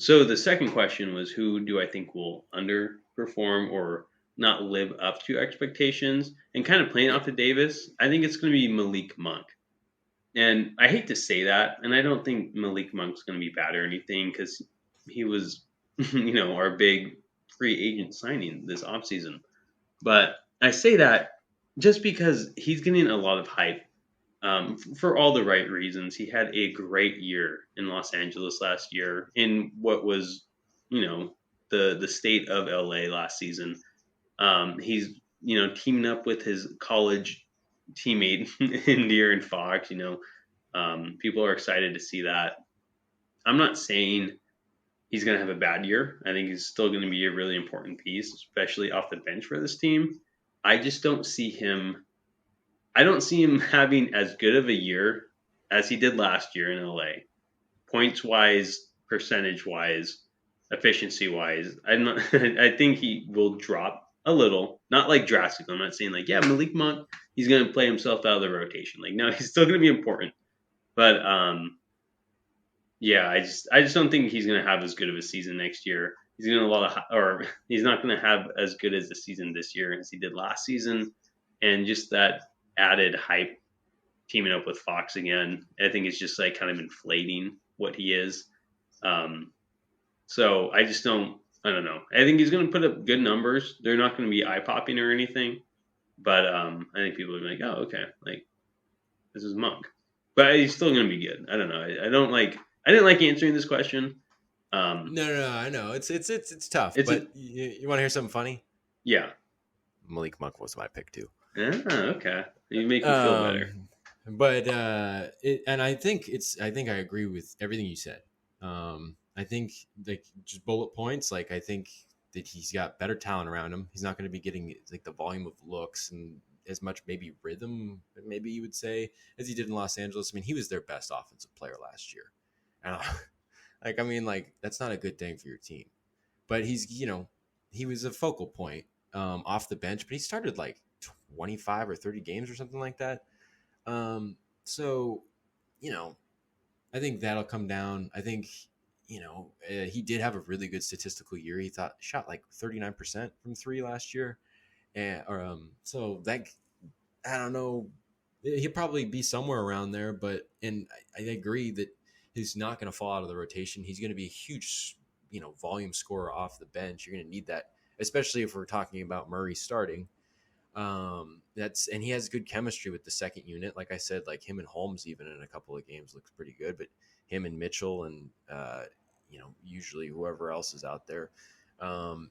So the second question was, who do I think will underperform or not live up to expectations? And kind of playing Yeah. off of Davis, I think it's going to be Malik Monk. And I hate to say that, and I don't think Malik Monk's going to be bad or anything because he was, our big free agent signing this offseason. But I say that just because he's getting a lot of hype for all the right reasons. He had a great year in Los Angeles last year in what was, you know, the state of LA last season. He's teaming up with his college teammate in De'Aaron Fox. People are excited to see that. I'm not saying he's going to have a bad year. I think he's still going to be a really important piece, especially off the bench for this team. I just don't see him. I don't see him having as good of a year as he did last year in LA. Points wise, percentage wise, efficiency wise. I'm not, I think he will drop a little, not like drastic. I'm not saying like, yeah, Malik Monk, he's going to play himself out of the rotation. Like, no, he's still going to be important. But yeah, I just don't think he's going to have as good of a season next year. He's going to a lot of, or he's not going to have as good as the season this year as he did last season, and just that added hype teaming up with Fox again, I think it's just like kind of inflating what he is. Um, so I just don't. I don't know. I think he's going to put up good numbers. They're not going to be eye popping or anything, but I think people are like, oh, okay, like this is Monk, but he's still going to be good. I don't know. I don't like. I didn't like answering this question. Um, No, no, no. I know it's tough, it's a but you want to hear something funny? yeah. Malik Monk was my pick too. Okay. You make me feel better. Um, but and I think I agree with everything you said. I think like just bullet points. Like I think that he's got better talent around him. He's not going to be getting like the volume of looks and as much maybe rhythm, maybe you would say, as he did in Los Angeles. I mean, he was their best offensive player last year, and like I mean, like that's not a good thing for your team. But he was a focal point off the bench, but he started like 25 or 30 games or something like that. So, you know, I think that'll come down. I think, he did have a really good statistical year. He shot like 39% from three last year. And, so that, I don't know, he'll probably be somewhere around there, and I agree that he's not going to fall out of the rotation. He's going to be a huge, volume scorer off the bench. You're going to need that, especially if we're talking about Murray starting. And he has good chemistry with the second unit. Like I said, like him and Holmes, even in a couple of games, looks pretty good. But him and Mitchell, and usually whoever else is out there,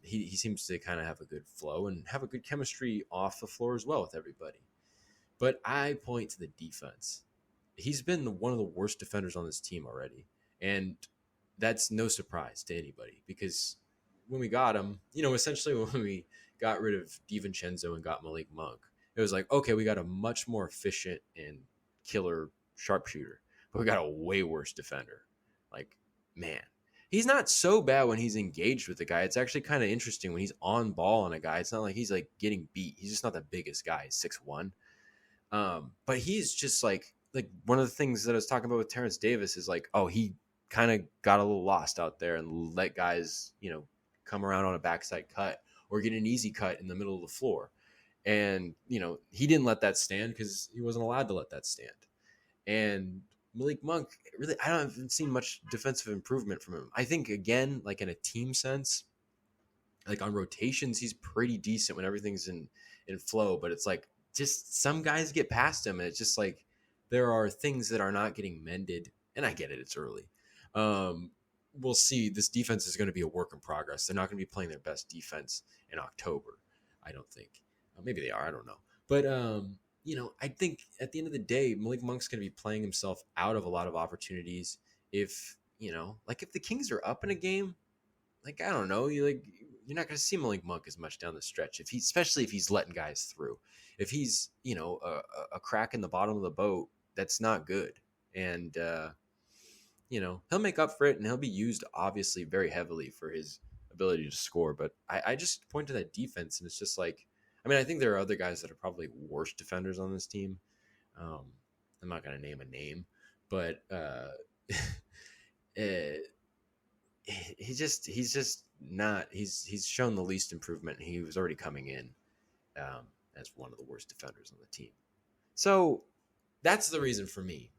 he seems to kind of have a good flow and have a good chemistry off the floor as well with everybody. But I point to the defense. He's been one of the worst defenders on this team already, and that's no surprise to anybody because when we got him, essentially when we got rid of DiVincenzo and got Malik Monk, it was like, okay, we got a much more efficient and killer sharpshooter, but we got a way worse defender. Like, man, he's not so bad when he's engaged with the guy. It's actually kind of interesting when he's on ball on a guy. It's not like he's like getting beat. He's just not the biggest guy. He's 6'1". But he's just like one of the things that I was talking about with Terrence Davis is like, oh, he kind of got a little lost out there and let guys, come around on a backside cut or get an easy cut in the middle of the floor. And, he didn't let that stand because he wasn't allowed to let that stand. And Malik Monk, really, I haven't seen much defensive improvement from him. I think, again, like in a team sense, like on rotations, he's pretty decent when everything's in flow. But it's like just some guys get past him. And it's just like there are things that are not getting mended. And I get it. It's early. We'll see. This defense is going to be a work in progress. They're not going to be playing their best defense in October, I don't think. Maybe they are. I don't know. But, I think at the end of the day, Malik Monk's going to be playing himself out of a lot of opportunities. If, like if the Kings are up in a game, like, I don't know, you're not going to see Malik Monk as much down the stretch. Especially if he's letting guys through. If he's, a crack in the bottom of the boat, that's not good. And, he'll make up for it and he'll be used obviously very heavily for his ability to score. But I just point to that defense and it's just like, I mean, I think there are other guys that are probably worse defenders on this team. I'm not going to name a name, but he's just not he's shown the least improvement. He was already coming in as one of the worst defenders on the team. So that's the reason for me